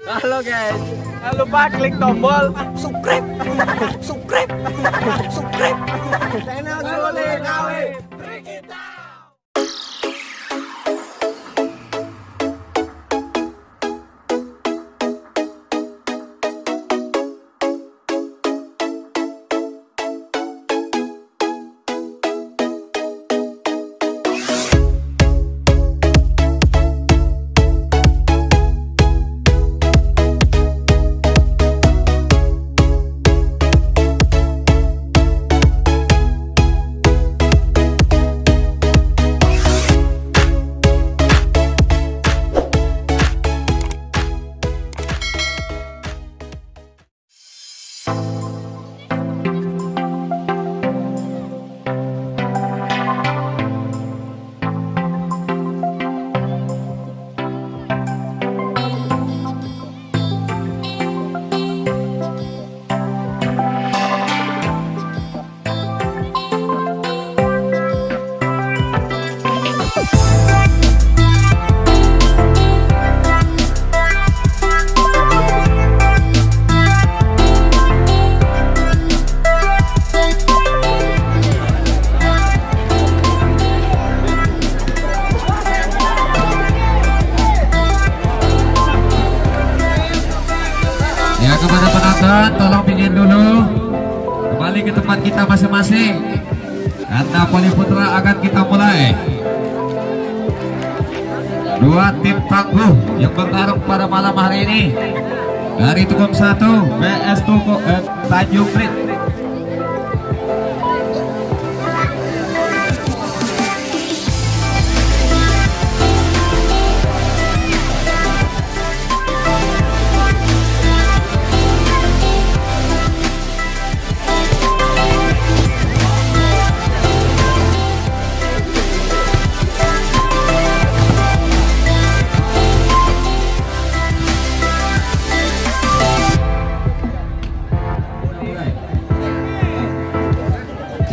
Halo guys, jangan lupa klik tombol subscribe, channel Sule KW. Kepada penonton, tolong pinggir dulu, kembali ke tempat kita masing-masing karena Voli Putra akan kita mulai. Dua tim tangguh yang bertarung pada malam hari ini dari Tukum 1 PS Tanjung Priok.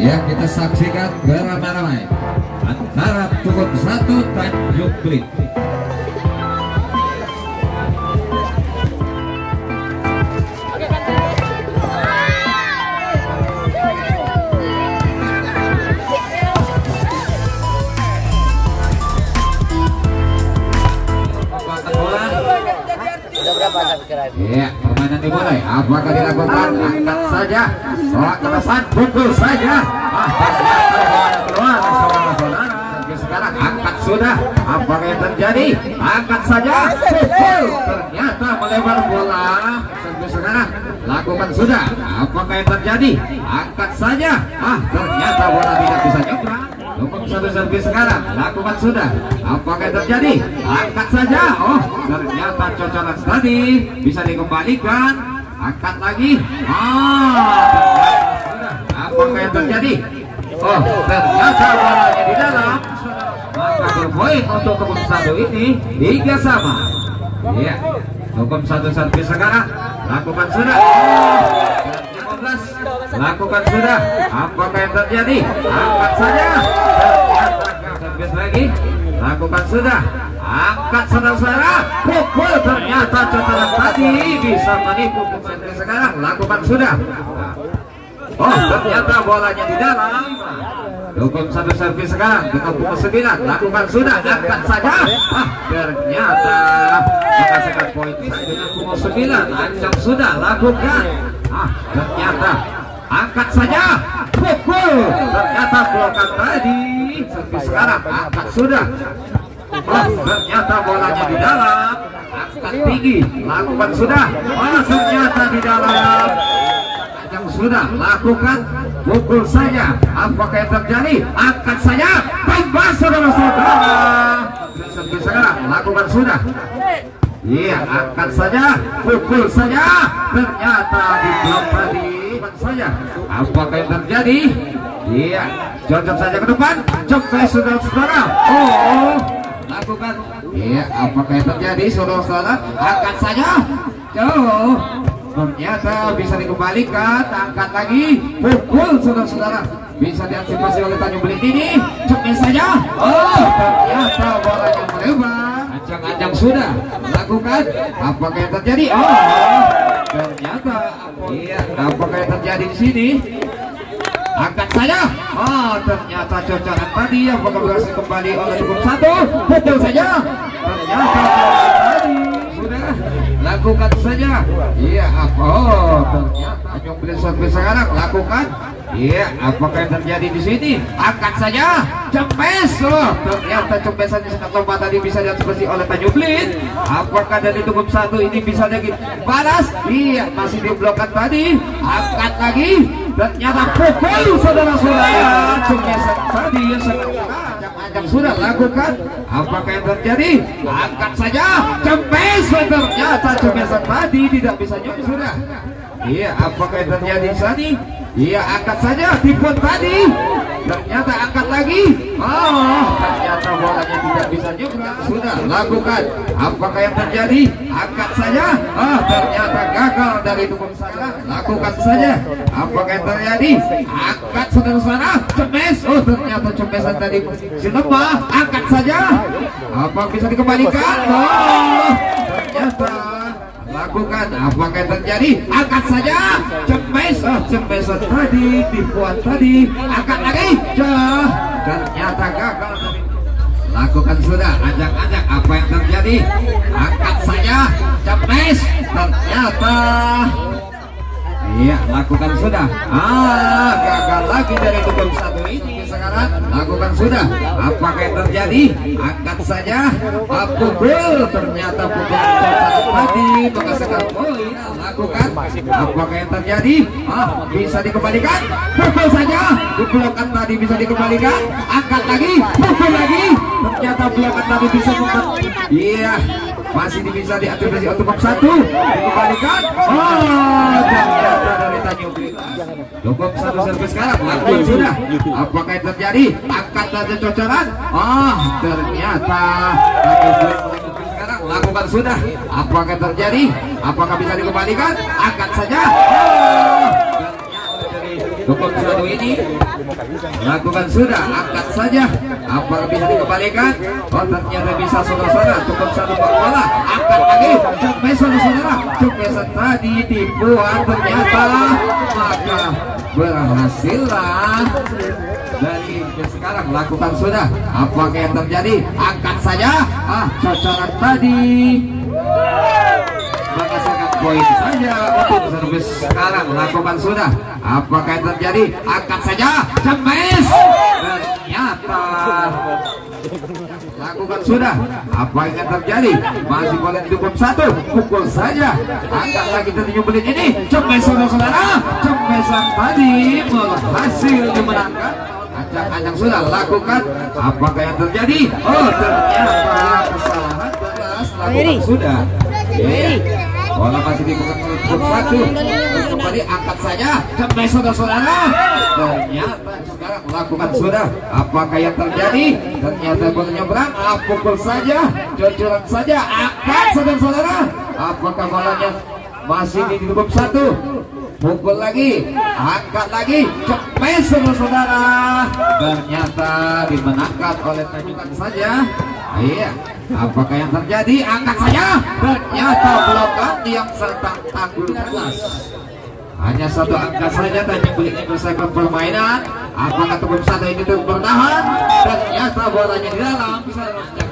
Ya, kita saksikan beramai-ramai antara Tukum 1 Tanjung Priok. Ya, permainan dimulai. Apakah dilakukan? Angkat saja. Soal ke depan, pukul saja. Keluar, saudara-saudara. Sekarang angkat sudah. Apakah yang terjadi? Angkat saja. Pukul. Ternyata melebar bola. Sekarang lakukan sudah. Apakah yang terjadi? Angkat saja. Ternyata bola tidak bisa nyebrang. Tukum 1 servis sekarang, lakukan sudah. Apakah yang terjadi? Angkat saja. Oh, ternyata cocolan tadi bisa dikembalikan. Angkat lagi. Sudah. Apakah yang terjadi? Oh, ternyata bolanya di dalam. Maka berpoin untuk Tukum 1 ini 3 sama. Iya, Tukum 1 servis sekarang, lakukan sudah. 15, lakukan sudah. Apakah yang terjadi? Angkat saja. Servis lagi, lakukan sudah. Angkat saudara-saudara. Pukul, ternyata cocolan tadi bisa menipu. Servis sekarang, lakukan sudah. Oh, ternyata bolanya di dalam. Tukum 1 servis sekarang, kita pukul 9, lakukan sudah. Angkat saja. Ternyata menghasilkan poin dengan pukul 9. Ancam sudah, lakukan. Ternyata angkat saja. Pukul, ternyata blokan tadi. Servis sekarang, angkat sudah. Ternyata bolanya di dalam. Angkat tinggi, lakukan sudah. Ternyata di dalam. Yang sudah, lakukan. Pukul saja. Apakah yang terjadi? Angkat saja. Bebas saudara-saudara. Servis sekarang, lakukan sudah. Iya, angkat saja. Pukul saja. Ternyata di blok tadi saja. Apakah yang terjadi? Iya, cocok saja ke depan. Coba saudara-saudara. Oh, lakukan. Iya, apakah yang terjadi saudara-saudara? Angkat saja. Jauh. Ternyata bisa dikembalikan. Angkat lagi. Pukul saudara-saudara. Bisa diantisipasi oleh Tanjung Priok ini. Coba saja. Oh, ternyata bolanya melebar. Ajang-ajang sudah lakukan. Apakah yang terjadi? Ternyata iya, apakah yang terjadi di sini? Angkat saja. Ternyata cocokan tadi yang berhasil kembali oleh cukup satu. Pukul saja. Ternyata tadi sudah lakukan saja. Iya, ternyata Tanjung Priok sampai sekarang lakukan. Iya, apakah yang terjadi di sini? Angkat saja. Cempes. Ternyata cempesan sangat lompat tadi bisa diantisipasi oleh Tanjung Priok. Apakah dari cukup satu ini bisa lagi balas? Iya, masih diblokkan tadi. Angkat lagi. Ternyata pukul saudara-saudara. Cempesan tadi yang sangat ajang sudah lakukan. Apakah yang terjadi? Angkat saja. Cempes. Ternyata cempesan tadi tidak bisa nyusul sudah. Iya, apakah yang terjadi di sini? Iya, angkat saja. Tipuan tadi. Ternyata angkat lagi. Ternyata bolanya tidak bisa juga. Sudah lakukan. Apakah yang terjadi? Angkat saja. Ternyata gagal dari tukang sana. Lakukan saja. Apakah yang terjadi? Angkat saudara-saudara. Cemes. Ternyata cemesan tadi si lemah. Angkat saja. Apa bisa dikembalikan? Ternyata lakukan. Apakah yang terjadi? Angkat saja. Cempesan tadi, tipuan tadi. Angkat lagi. Ternyata gagal. Lakukan sudah. Ajak-ajak. Apa yang terjadi? Angkat saja. Cempes. Ternyata iya, lakukan sudah. Gagal lagi dari tukang satu ini sekarang. Lakukan sudah. Apakah yang terjadi? Angkat saja. Pukul. Ternyata pukul tadi menghasilkan poin. Lakukan. Apakah yang terjadi? Bisa dikembalikan. Pukul saja. Blokan tadi bisa dikembalikan. Angkat lagi. Pukul lagi. Ternyata blokan tadi bisa iya, masih bisa diantisipasi untuk satu. Dikembalikan. Ternyata dari Tanjung Priok cukup satu servis sekarang. Lakukan sudah. Apakah yang terjadi? Angkat saja cocoran. Ternyata Tanjung Priok sekarang. Lakukan sudah. Apakah yang terjadi? Apakah bisa dikembalikan? Angkat saja. Cukup satu ini. Lakukan sudah. Angkat saja. Apakah bisa dikembalikan? Ternyata bisa saudara-saudara. Cukup satu bola. Angkat lagi. Cempes saudara-saudara. Cempesan tadi tipuan. Ternyata maka berhasillah dari sekarang. Lakukan sudah. Apakah yang terjadi? Angkat saja. Cocoran tadi menghasilkan poin saja untuk servis sekarang. Lakukan sudah. Apakah yang terjadi? Angkat saja. Cempes. Ternyata lakukan sudah. Apa yang terjadi? Masih boleh cukup satu. Pukul saja. Angkat lagi Tanjung Priok ini. Cempes saudara-saudara. Cempesan tadi berhasil dimenangkan. Ajang-ajang sudah lakukan. Apakah yang terjadi? Ternyata kesalahan beras. Lakukan sudah. Bola masih dibuka satu. Kembali angkat saja. Cempes saudara-saudara. Ternyata sekarang lakukan sudah. Apakah yang terjadi? Ternyata bola nyebrang. Pukul saja. Cocoran saja. Angkat saudara-saudara. Apakah bolanya masih ditutup satu? Pukul lagi. Angkat lagi. Cempes saudara-saudara. Ternyata dimenangkan oleh Tanjungan saja. Iya. Apakah yang terjadi? Angkat saja. Ternyata blokan yang serta tanggul kelas. Hanya satu angka saja Tanjung Priok menyelesaikan permainan. Apakah tukang satu ini terus bertahan? Ternyata bolanya di dalam.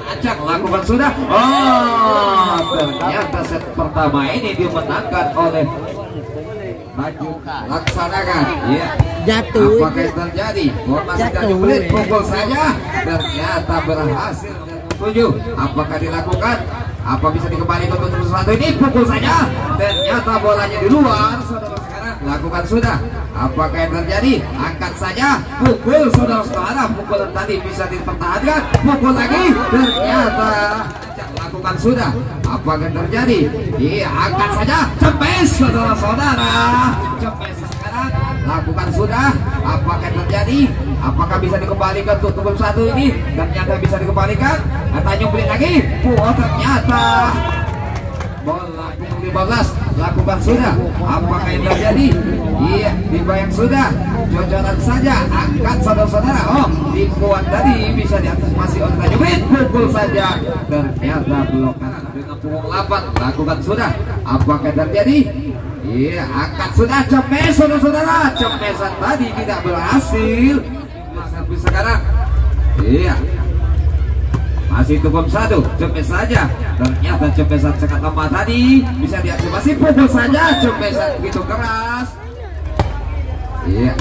Acak lakukan sudah. Ternyata set pertama ini dimenangkan oleh Tanjung laksanakan. Iya. Jatuh. Apakah yang terjadi? Formasi Tanjung Priok pukul saja. Ternyata berhasil. Apakah dilakukan? Apa bisa dikembalikan untuk satu ini? Pukul saja. Ternyata bolanya di luar. Saudara sekarang lakukan sudah. Apakah yang terjadi? Angkat saja. Pukul saudara-saudara. Pukulan tadi bisa dipertahankan. Pukul lagi. Ternyata lakukan sudah. Apakah yang terjadi? Iya, angkat saja. Cempes saudara-saudara. Cempes sekarang. Lakukan sudah. Apakah yang terjadi? Apakah bisa dikembalikan untuk tukang satu ini? Ternyata bisa dikembalikan. Tanjung Priok lagi. Ternyata bola 15 lakukan sudah. Apakah yang terjadi? Iya, dibayang sudah. Cocolan saja, angkat saudara-saudara. Oh, tipuan tadi bisa diantisipasi oleh Tajubin. Pukul saja, ternyata blokan dengan punggung 8. Lakukan sudah. Apakah yang terjadi? Iya, angkat sudah. Cepes saudara-saudara. Cepesan tadi tidak berhasil. Servis sekarang. Iya, masih tukum 1, cepet saja. Ternyata cepesan sangat lemah tadi, bisa diantisipasi. Pukul saja, cepesan begitu keras. Iya,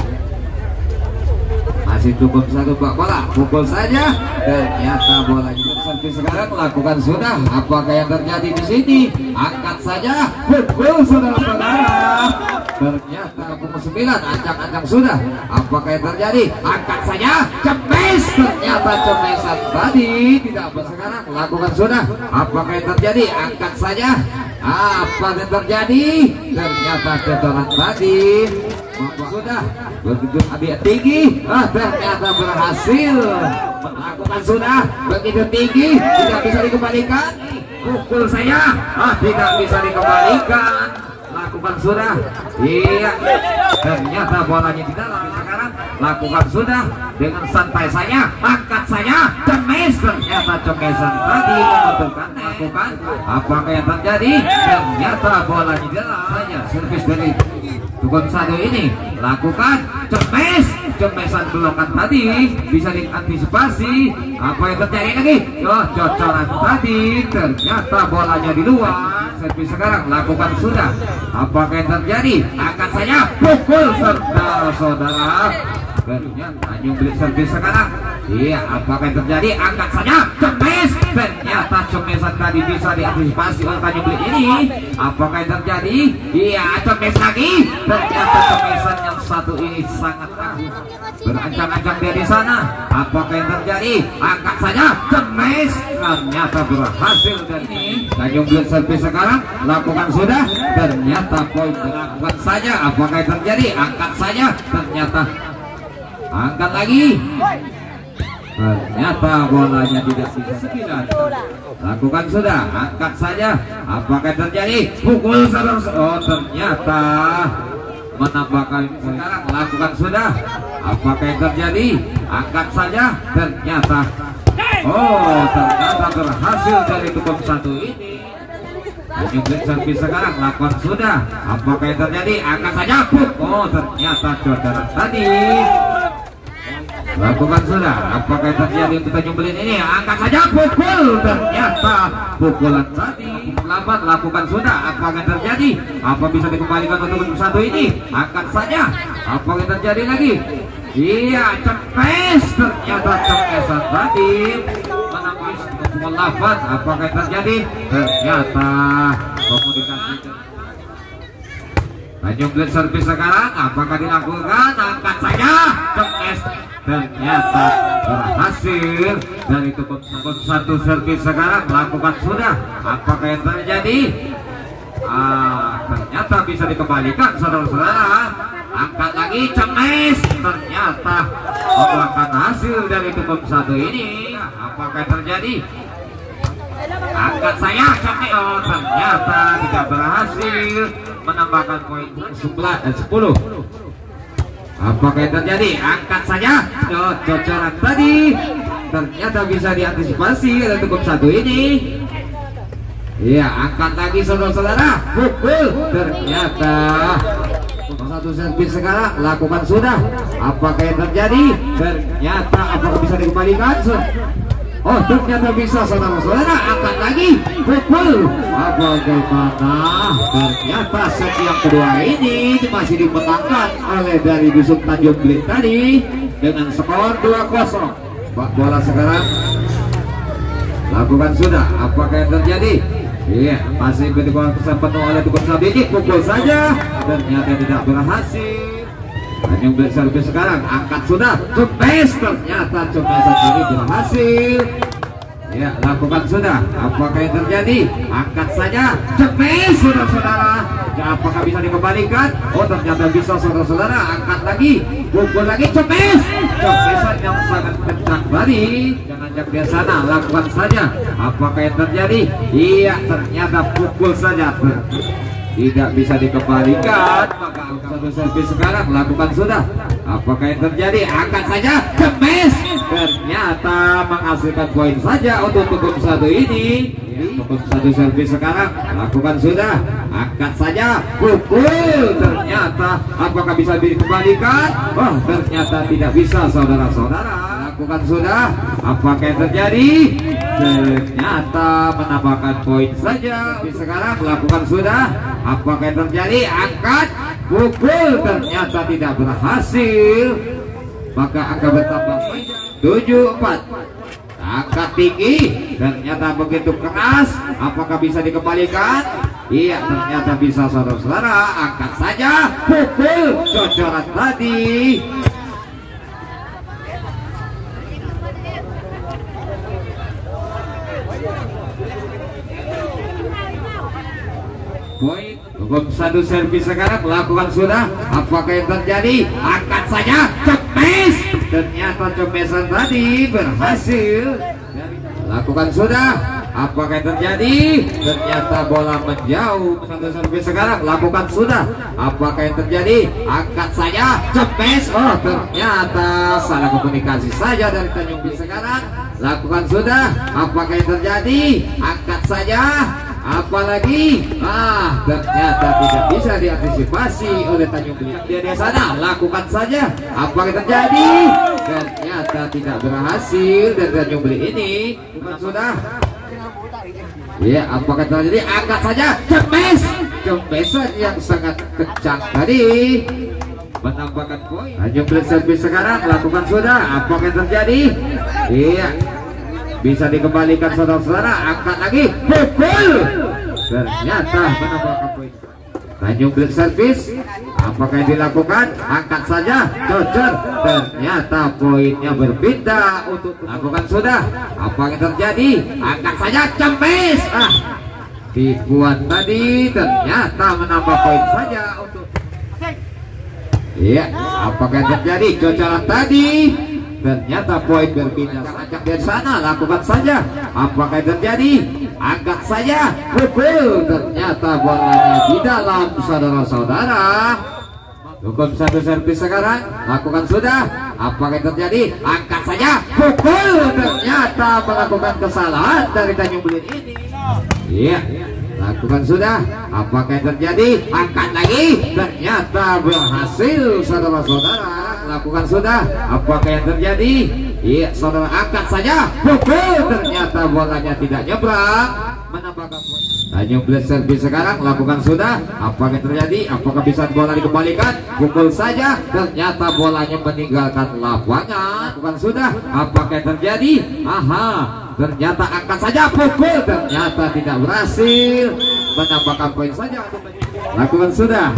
masih tukum 1 bola, pukul saja. Ternyata bola itu servis sekarang. Lakukan sudah. Apakah yang terjadi di sini? Angkat saja, pukul saudara-saudara. Ternyata pukul 9, ancang-ancang sudah. Apakah yang terjadi? Angkat saja, cepes. Ternyata cepesan tadi tidak apa sekarang. Lakukan sudah. Apakah yang terjadi? Angkat saja. Apa yang terjadi? Ternyata cocolan tadi. Sudah begitu abiat tinggi. Ternyata berhasil. Melakukan sudah begitu tinggi, tidak bisa dikembalikan. Pukul saya. Tidak bisa dikembalikan. Lakukan sudah. Iya, ternyata bolanya di dalam. Sekarang lakukan sudah dengan santai saja, angkat saja, cemes. Ternyata cemesan tadi membutuhkan. Lakukan. Apakah yang terjadi? Ternyata bolanya di dalam saja. Servis dari tukun 1 ini. Lakukan, cemes. Cemesan belokan tadi bisa diantisipasi. Apa yang terjadi lagi? Cocolan tadi. Ternyata bolanya di luar. Servis sekarang. Lakukan sudah. Apakah yang terjadi? Angkat saja, pukul saudara-saudara. Ternyata nyumblik servis sekarang. Iya, apakah yang terjadi? Angkat saja, cemes. Ternyata cemesan tadi bisa diantisipasi oleh nyumblik ini. Apakah yang terjadi? Iya, cemes lagi. Ternyata cemesan yang satu ini sangat bagus. Berancang-ancang dia di sana. Apakah yang terjadi? Angkat saja, cemes. Ternyata berhasil dan ini. Nyumblik servis sekarang. Lakukan sudah. Ternyata poin. Lakukan saja. Apakah yang terjadi? Angkat saja. Ternyata angkat lagi. Ternyata bolanya tidak bisa 9. Lakukan sudah. Angkat saja. Apakah yang terjadi? Pukul saudara. Oh, ternyata menambahkan sekarang. Lakukan sudah. Apakah yang terjadi? Angkat saja. Ternyata ternyata berhasil dari tukum 1 ini. Nyumblik servis sekarang. Lakukan sudah. Apakah yang terjadi? Angkat saja. Ternyata cocolan tadi. Lakukan sudah. Apakah yang terjadi untuk nyumbelin ini? Angkat saja, pukul. Ternyata pukulan tadi. Lambat. Lakukan sudah. Apakah yang terjadi? Apa bisa dikembalikan untuk 1 ini? Angkat saja. Apa yang terjadi lagi? Iya, cepes. Ternyata cepesan tadi menembus pukul 8. Apakah yang terjadi? Ternyata komunikasi. Nyumblik servis sekarang. Apakah dilakukan? Angkat saja, cepes. Ternyata berhasil dari tukun 1 servis sekarang. Lakukan sudah. Apakah yang terjadi? Ternyata bisa dikembalikan saudara-saudara. Angkat lagi, cemes. Ternyata membuahkan hasil dari tukun 1 ini. Apakah yang terjadi? Angkat saya, cemes. Ternyata tidak berhasil menambahkan poin 10. Apakah yang terjadi? Angkat saja. Cocolan tadi ternyata bisa diantisipasi oleh tukum 1 ini. Iya, angkat lagi saudara-saudara. Pukul. Ternyata 1 servis sekarang. Lakukan sudah. Apakah yang terjadi? Ternyata apakah bisa dikembalikan? Ternyata bisa saudara-saudara. Angkat lagi. Pukul. Bagaimana? Ternyata set yang kedua ini masih dimenangkan oleh dari Dusun Tanjung Blik tadi dengan skor 2-0. Bola sekarang. Lakukan sudah. Apakah yang terjadi? Iya, masih berkuasa penuh oleh tukun Sabiki. Pukul saja. Ternyata tidak berhasil. Tanjung Blik servis sekarang. Angkat sudah. Cepes. Ternyata cepesan tadi berhasil. Ya, lakukan sudah. Apakah yang terjadi? Angkat saja. Cepes saudara-saudara. apakah bisa dikembalikan? Oh, ternyata bisa saudara-saudara. Angkat lagi, pukul lagi, cemes. Cemesan yang sangat kencang tadi. Jangan di sana, lakukan saja. Apakah yang terjadi? Iya, ternyata pukul saja. Tidak bisa dikembalikan. Maka satu servis sekarang lakukan sudah. Apakah yang terjadi? Angkat saja, cemes. Ternyata menghasilkan poin saja untuk tukum satu ini. Tukum satu servis sekarang lakukan sudah. Angkat saja, pukul. Ternyata apakah bisa dikembalikan? Oh, ternyata tidak bisa saudara-saudara. Lakukan sudah. Apakah yang terjadi? Ternyata menambahkan poin saja. Sekarang lakukan sudah. Apakah yang terjadi? Angkat, pukul. Ternyata tidak berhasil. Maka angka bertambah saja 7-4. Angkat tinggi. Ternyata begitu keras. Apakah bisa dikembalikan? Iya, ternyata bisa saudara-saudara. Angkat saja, pukul. Cocoran tadi. Poin hukum satu servis sekarang lakukan sudah. Apakah yang terjadi? Angkat saja, cemes. Ternyata cemesan tadi berhasil. Lakukan sudah. Apakah yang terjadi? Ternyata bola menjauh. Satu servis sekarang lakukan sudah. Apakah yang terjadi? Angkat saja, cemes. Oh, ternyata salah komunikasi saja dari Tanjung Bli sekarang. Lakukan sudah. Apakah yang terjadi? Angkat saja. Apalagi ternyata tidak bisa diantisipasi oleh Tanjung Bli. Dia di sana, lakukan saja. Apa yang terjadi? Ternyata tidak berhasil dari Tanjung Bli ini. Bukan sudah. Ya, apakah terjadi? Angkat saja, cemes. Cemesan yang sangat kencang tadi menambahkan poin. Tanjung Bli servis sekarang, lakukan sudah. Apakah yang terjadi? Iya, bisa dikembalikan saudara-saudara. Angkat lagi, pukul. Ternyata menambahkan poin. Tanjung Bli servis. Apakah yang dilakukan? Angkat saja, cocor. Ternyata poinnya berpindah untuk lakukan sudah. Apa yang terjadi? Angkat saja, cemes. Tipuan tadi ternyata menambah poin saja untuk. Iya, apakah yang terjadi? Cocoran tadi. Ternyata poin berpindah. Angkat dari sana, lakukan saja. Apakah yang terjadi? Angkat saja, pukul. Ternyata bolanya di dalam saudara-saudara. Hukum satu servis sekarang, lakukan sudah. Apakah yang terjadi? Angkat saja, pukul. Ternyata melakukan kesalahan dari Tanjung Bli ini. Iya, lakukan sudah. Apakah yang terjadi? Angkat lagi. Ternyata berhasil saudara-saudara. Lakukan sudah. Apakah yang terjadi? Iya, saudara, angkat saja, pukul. Ternyata bolanya tidak nyebrang. Menambahkan poin. Tanjung Bli servis sekarang, lakukan sudah. Apa yang terjadi? Apakah bisa bola dikembalikan? Pukul saja. Ternyata bolanya meninggalkan lapangan. Lakukan sudah. Apakah yang terjadi? Ternyata angkat saja, pukul. Ternyata tidak berhasil. Menambahkan poin saja. Lakukan sudah.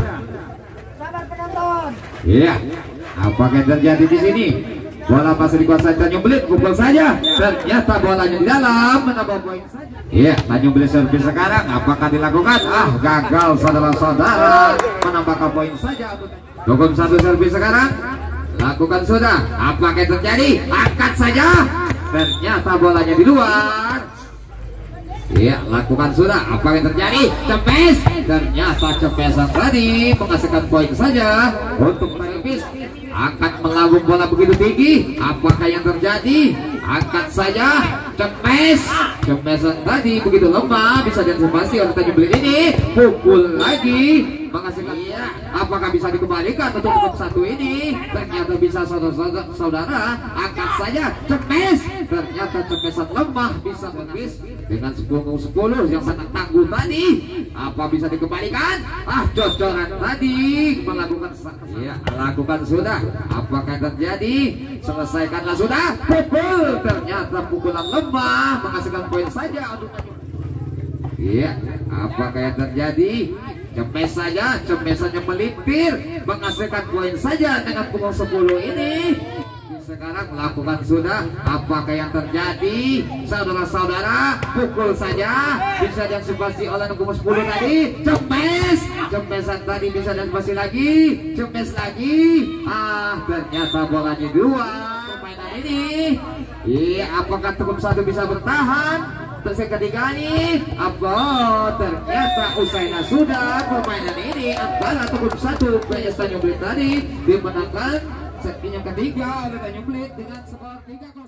Sabar penonton. Iya. Apakah yang terjadi di sini? Bola masih dikuasai Tanjung Bli, pukul saja. Ternyata bolanya di dalam, menambah poin saja. Iya, Tanjung Bli servis sekarang. Apakah dilakukan? Gagal saudara-saudara. Menambahkan poin saja. Hukum satu servis sekarang. Lakukan sudah. Apakah yang terjadi? Angkat saja. Ternyata bolanya di luar. Iya, lakukan sudah. Apa yang terjadi? Cepes. Ternyata cepesan tadi menghasilkan poin saja untuk servis. Angkat melambung bola begitu tinggi. Apakah yang terjadi? Angkat saja, cepes. Cepesan tadi begitu lemah, bisa diantisipasi oleh Tanjung Bli ini. Pukul lagi, menghasilkan. Iya, apakah bisa dikembalikan untuk hukum satu ini? Ternyata bisa saudara-saudara. Angkat saja, cepes. Ternyata cepesan lemah, bisa servis dengan 10 yang sangat tangguh tadi. Apa bisa dikembalikan? Cocoran tadi melakukan. Iya, lakukan sudah. Apakah yang terjadi? Selesaikanlah sudah. Pukul. Ternyata pukulan lemah menghasilkan poin saja. Iya, apakah yang terjadi? Cepes saja, cepesannya melintir menghasilkan poin saja dengan pukul 10 ini. sekarang melakukan sudah. Apakah yang terjadi saudara-saudara? Pukul saja bisa diantisipasi oleh nomor 10 tadi. Cempesan tadi bisa diantisipasi lagi. Cempes lagi. Ternyata bolanya 2 permainan ini. Iya, apakah Tukum 1 bisa bertahan? Terus yang ketiga nih, apa ternyata usainya sudah permainan ini antara Tukum 1 PS Tanjung Priok tadi dimenangkan set yang ketiga oleh Tanjung Priok dengan skor 3-0.